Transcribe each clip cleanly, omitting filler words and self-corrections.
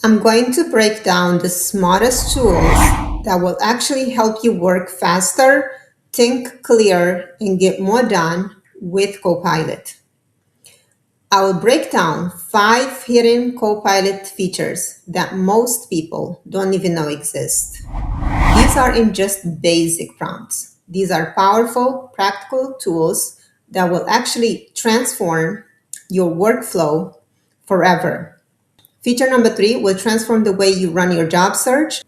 I'm going to break down the smartest tools that will actually help you work faster, think clearer, and get more done with Copilot. I will break down 5 hidden Copilot features that most people don't even know exist. These aren't just basic prompts. These are powerful, practical tools that will actually transform your workflow forever. Feature number 3 will transform the way you run your job search.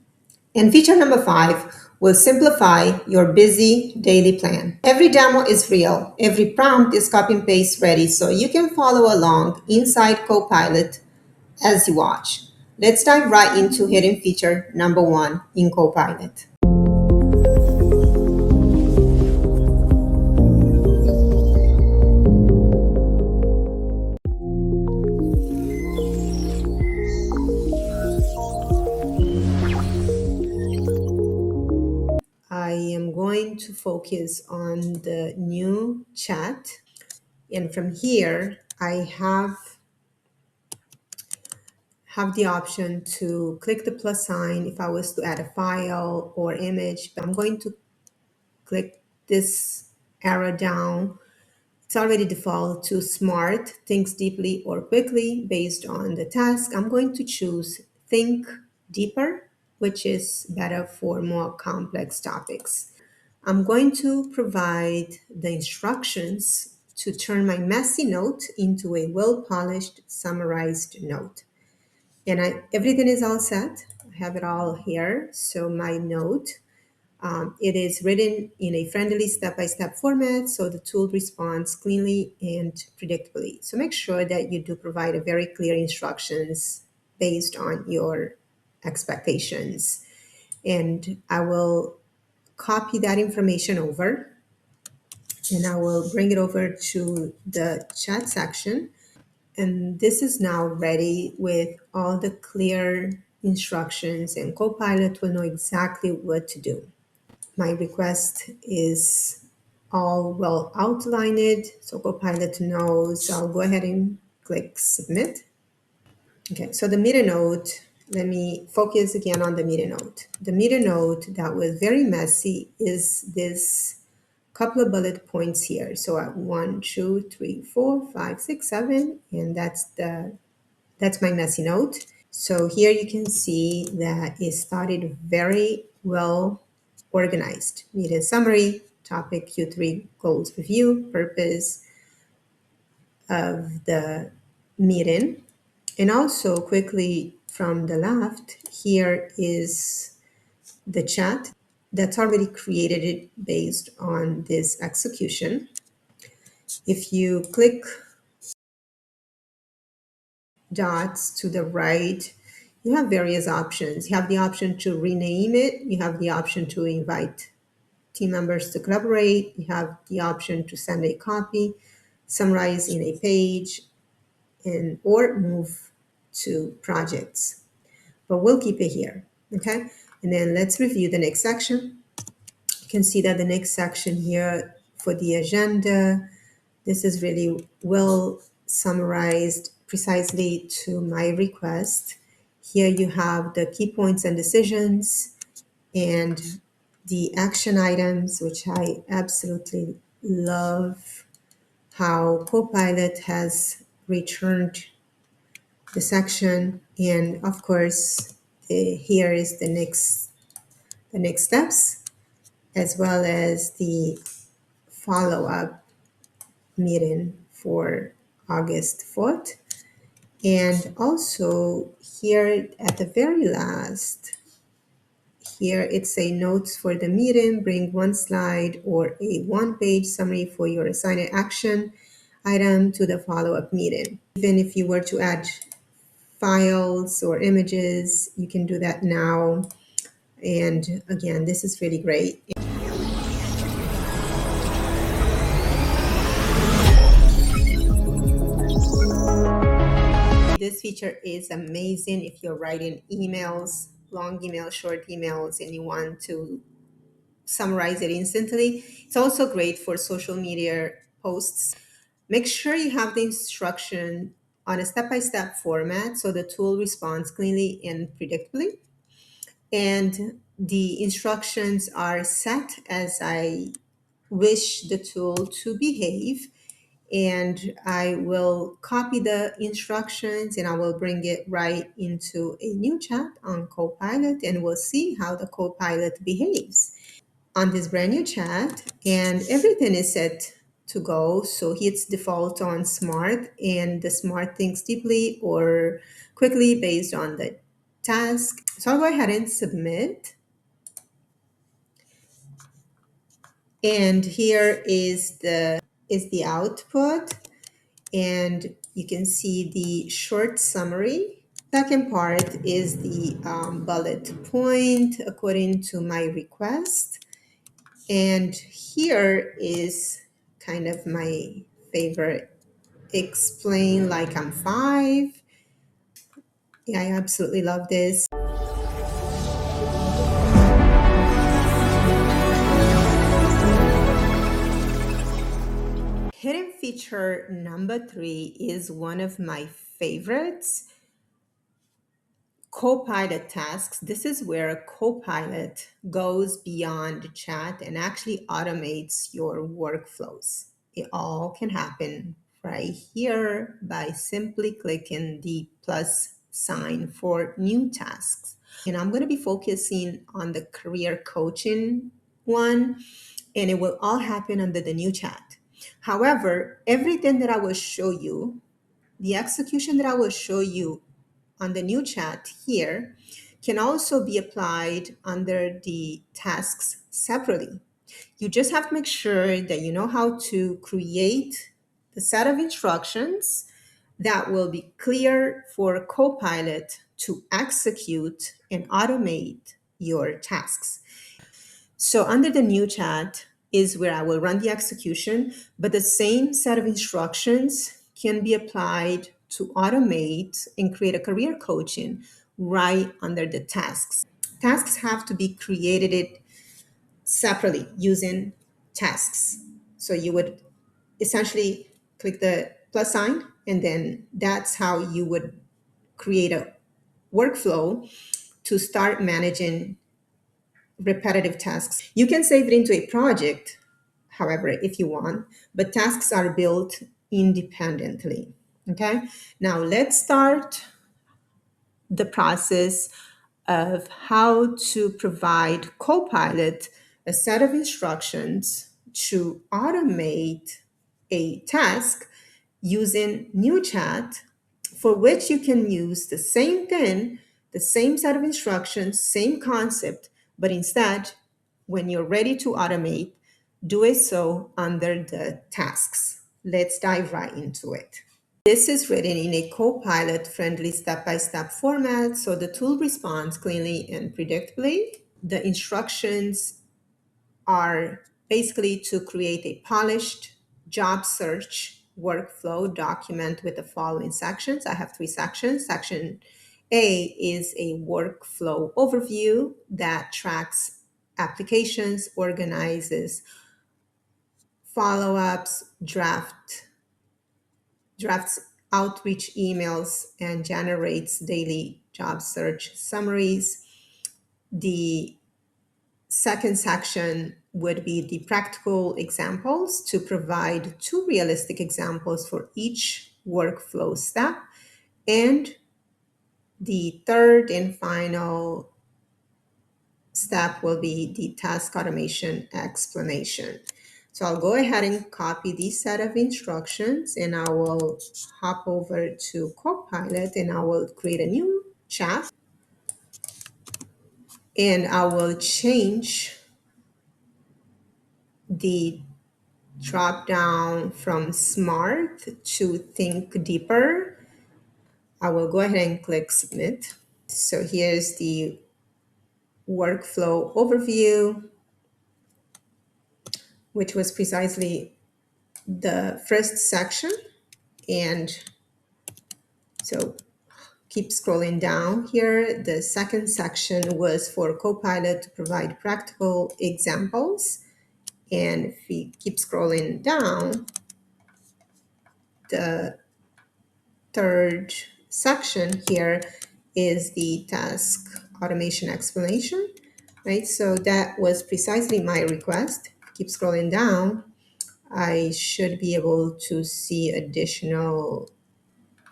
And feature number 5 will simplify your busy daily plan. Every demo is real. Every prompt is copy and paste ready so you can follow along inside Copilot as you watch. Let's dive right into hidden feature number 1 in Copilot. I am going to focus on the new chat. And from here, I have the option to click the plus sign if I was to add a file or image, but I'm going to click this arrow down. It's already default to smart, thinks deeply or quickly based on the task. I'm going to choose think deeper, which is better for more complex topics. I'm going to provide the instructions to turn my messy note into a well-polished, summarized note. And everything is all set. I have it all here. So my note, it is written in a friendly step-by-step format, so the tool responds cleanly and predictably. So make sure that you do provide a very clear instructions based on your expectations. And I will copy that information over and I will bring it over to the chat section. And this is now ready with all the clear instructions, and Copilot will know exactly what to do. My request is all well outlined, so Copilot knows. I'll go ahead and click submit. Okay, so the meter note, let me focus again on the meter note. The meter note that was very messy is this couple of bullet points here. So at 1, 2, 3, 4, 5, 6, 7, and that's my messy note. So here you can see that it started very well organized. Meeting summary, topic Q3 goals review, purpose of the meeting. And also quickly from the left, here is the chat that's already created it based on this execution. If you click dots to the right, you have various options. You have the option to rename it. You have the option to invite team members to collaborate. You have the option to send a copy, summarize in a page, and or move to projects. But we'll keep it here, okay? And then let's review the next section. You can see that the next section here for the agenda, this is really well summarized precisely to my request. Here you have the key points and decisions and the action items, which I absolutely love how Copilot has returned the section. And of course, here is the next steps, as well as the follow-up meeting for August 4th. And also here at the very last, here it's a notes for the meeting, bring one slide or a one-page summary for your assigned action item to the follow-up meeting. Even if you were to add files or images, you can do that now. And again, this is really great. This feature is amazing if you're writing emails, long emails, short emails, and you want to summarize it instantly. It's also great for social media posts. Make sure you have the instruction on a step-by-step format so the tool responds cleanly and predictably. And the instructions are set as I wish the tool to behave. And I will copy the instructions and I will bring it right into a new chat on Copilot, and we'll see how the Copilot behaves on this brand new chat. And everything is set to go. So hits default on smart, and the smart thinks deeply or quickly based on the task. So I'll go ahead and submit. And here is the output. And you can see the short summary. Second part is the bullet point according to my request. And here is kind of my favorite, explain like I'm five. Yeah, I absolutely love this. Hidden feature number 3 is one of my favorites. Copilot tasks. This is where Copilot goes beyond chat and actually automates your workflows. It all can happen right here by simply clicking the plus sign for new tasks. And I'm going to be focusing on the career coaching one, and it will all happen under the new chat. However, everything that I will show you, the execution that I will show you on the new chat here, can also be applied under the tasks separately. You just have to make sure that you know how to create the set of instructions that will be clear for Copilot to execute and automate your tasks. So under the new chat is where I will run the execution, but the same set of instructions can be applied to automate and create a career coaching right under the tasks. Tasks have to be created separately using tasks. So you would essentially click the plus sign, and then that's how you would create a workflow to start managing repetitive tasks. You can save it into a project, however, if you want, but tasks are built independently. Okay, now let's start the process of how to provide Copilot a set of instructions to automate a task using new chat, for which you can use the same thing, the same set of instructions, same concept, but instead, when you're ready to automate, do it so under the tasks. Let's dive right into it. This is written in a Copilot friendly step-by-step format, so the tool responds cleanly and predictably. The instructions are basically to create a polished job search workflow document with the following sections. I have 3 sections. Section A is a workflow overview that tracks applications, organizes follow-ups, drafts outreach emails, and generates daily job search summaries. The second section would be the practical examples to provide 2 realistic examples for each workflow step. And the third and final step will be the task automation explanation. So I'll go ahead and copy this set of instructions, and I will hop over to Copilot and I will create a new chat, and I will change the drop down from smart to think deeper. I will go ahead and click submit. So here's the workflow overview, which was precisely the first section. And so keep scrolling down here. The second section was for Copilot to provide practical examples. And if we keep scrolling down, the third section here is the task automation explanation, right? So that was precisely my request. Keep scrolling down. I should be able to see additional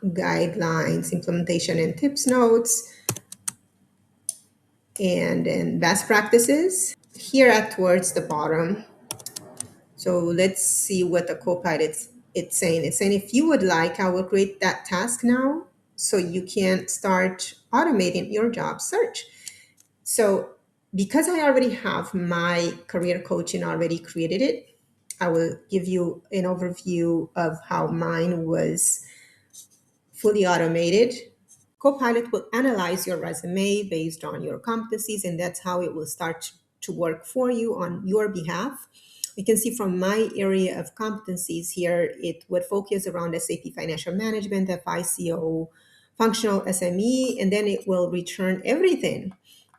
guidelines, implementation and tips notes, and best practices. Here at towards the bottom, so let's see what the Copilot it's saying. It's saying if you would like, I will create that task now so you can start automating your job search. So because I already have my career coaching already created it, I will give you an overview of how mine was fully automated. Copilot will analyze your resume based on your competencies, and that's how it will start to work for you on your behalf. We can see from my area of competencies here, it would focus around SAP Financial Management, FICO, functional SME, and then it will return everything.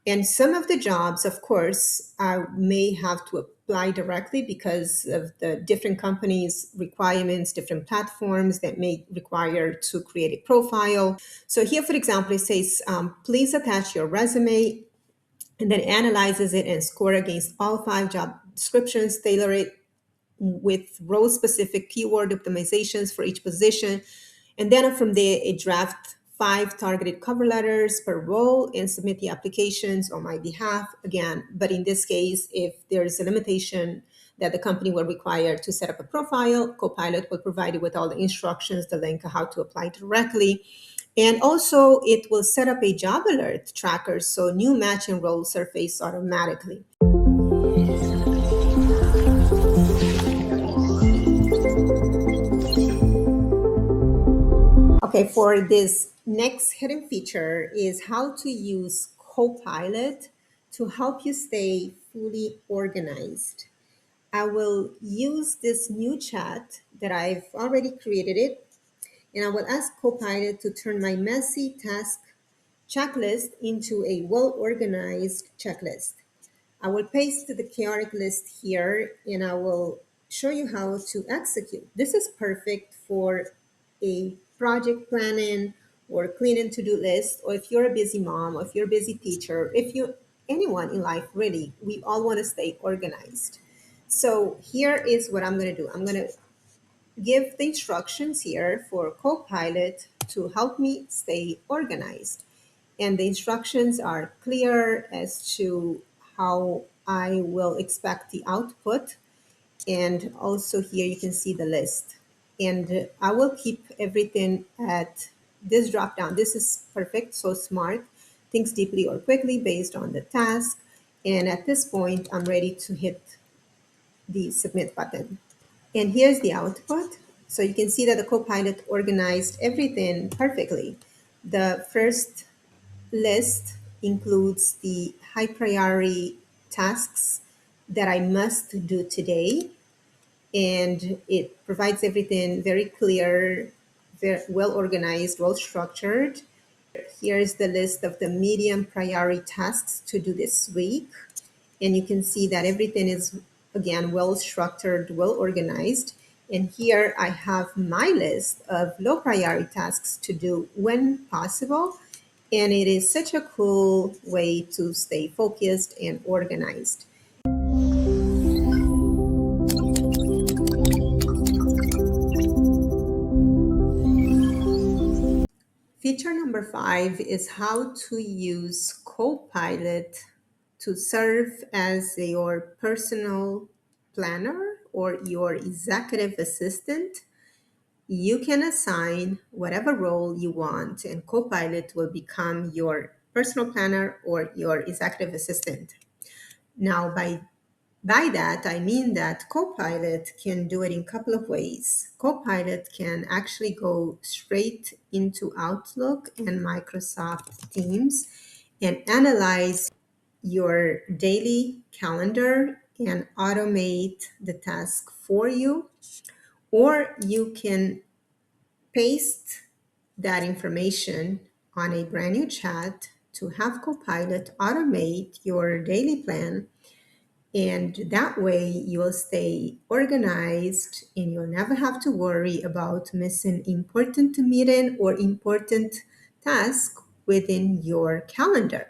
And some of the jobs, of course, I may have to apply directly because of the different companies' requirements, different platforms that may require to create a profile. So here, for example, it says, please attach your resume, and then analyzes it and score against all 5 job descriptions, tailor it with role specific keyword optimizations for each position. And then from there, it draft 5 targeted cover letters per role and submit the applications on my behalf again. But in this case, if there's a limitation that the company will require to set up a profile, Copilot will provide you with all the instructions, the link, how to apply directly. And also, it will set up a job alert tracker so new match and roles surface automatically. Okay, for this next hidden feature is how to use Copilot to help you stay fully organized. I will use this new chat that I've already created it, and I will ask Copilot to turn my messy task checklist into a well-organized checklist. I will paste the chaotic list here and I will show you how to execute. This is perfect for a project planning or cleaning to-do list, or if you're a busy mom, or if you're a busy teacher, if you anyone in life really, we all want to stay organized. So here is what I'm going to do. I'm going to give the instructions here for Copilot to help me stay organized. And the instructions are clear as to how I will expect the output. And also here you can see the list. And I will keep everything at this drop down. This is perfect, so smart. Thinks deeply or quickly based on the task. And at this point, I'm ready to hit the submit button. And here's the output. So you can see that the Copilot organized everything perfectly. The first list includes the high priority tasks that I must do today. And it provides everything very clear, very well organized, well structured. Here's the list of the medium priority tasks to do this week. And you can see that everything is, again, well structured, well organized. And here I have my list of low priority tasks to do when possible. And it is such a cool way to stay focused and organized. Feature number 5 is how to use Copilot to serve as your personal planner or your executive assistant. You can assign whatever role you want, and Copilot will become your personal planner or your executive assistant. Now, by that, I mean that Copilot can do it in a couple of ways. Copilot can actually go straight into Outlook and Microsoft Teams and analyze your daily calendar and automate the task for you. Or you can paste that information on a brand new chat to have Copilot automate your daily plan And that way you will stay organized and you'll never have to worry about missing important meeting or important task within your calendar.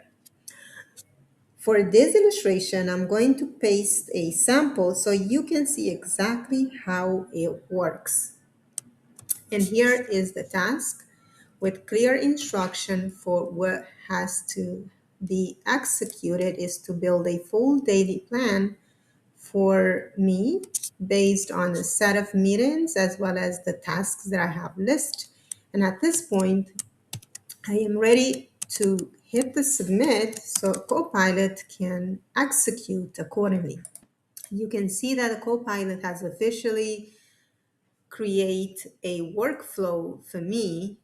For this illustration, I'm going to paste a sample so you can see exactly how it works. And here is the task with clear instruction for what has to be executed is to build a full daily plan for me based on a set of meetings as well as the tasks that I have listed. And at this point, I am ready to hit the submit so Copilot can execute accordingly. You can see that the Copilot has officially create a workflow for me.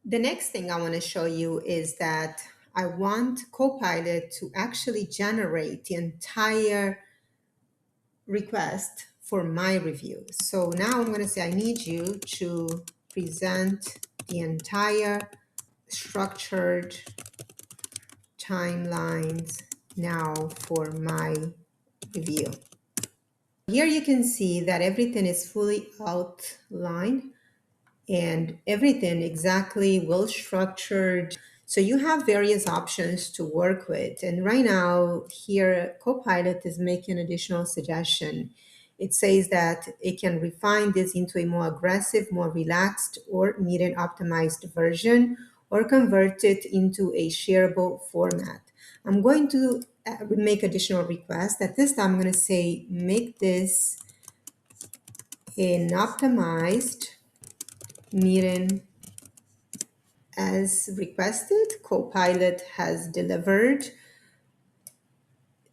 The next thing I want to show you is that I want Copilot to actually generate the entire request for my review. So now I'm going to say I need you to present the entire structured timelines now for my review. Here you can see that everything is fully outlined and everything exactly well structured. So you have various options to work with. And right now here, Copilot is making additional suggestion. It says that it can refine this into a more aggressive, more relaxed, or meeting optimized version, or convert it into a shareable format. I'm going to make additional requests. At this time, I'm going to say, make this an optimized meeting as requested. Copilot has delivered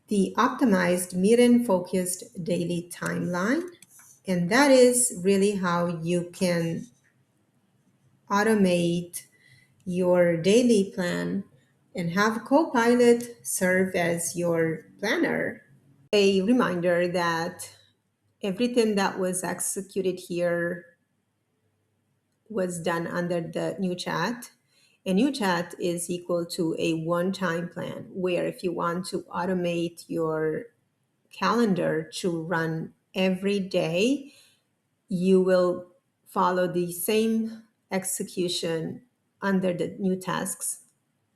the optimized meeting focused daily timeline. And that is really how you can automate your daily plan and have Copilot serve as your planner. A reminder that everything that was executed here was done under the new chat. A new chat is equal to a one-time plan where if you want to automate your calendar to run every day, you will follow the same execution under the new tasks.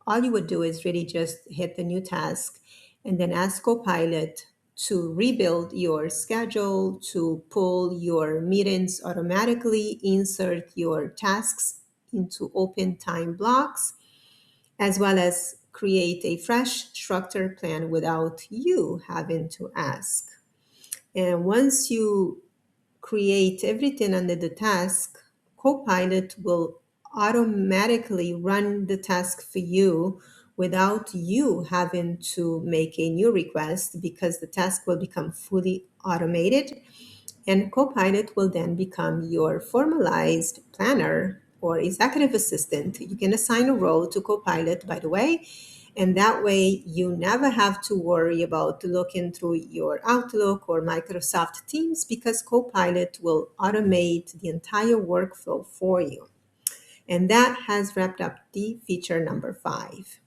All you would do is really just hit the new task and then ask Copilot to rebuild your schedule, to pull your meetings automatically, insert your tasks into open time blocks, as well as create a fresh structured plan without you having to ask. And once you create everything under the task, Copilot will automatically run the task for you without you having to make a new request because the task will become fully automated. And Copilot will then become your formalized planner or executive assistant. You can assign a role to Copilot, by the way, and that way you never have to worry about looking through your Outlook or Microsoft Teams because Copilot will automate the entire workflow for you. And that has wrapped up the feature number 5.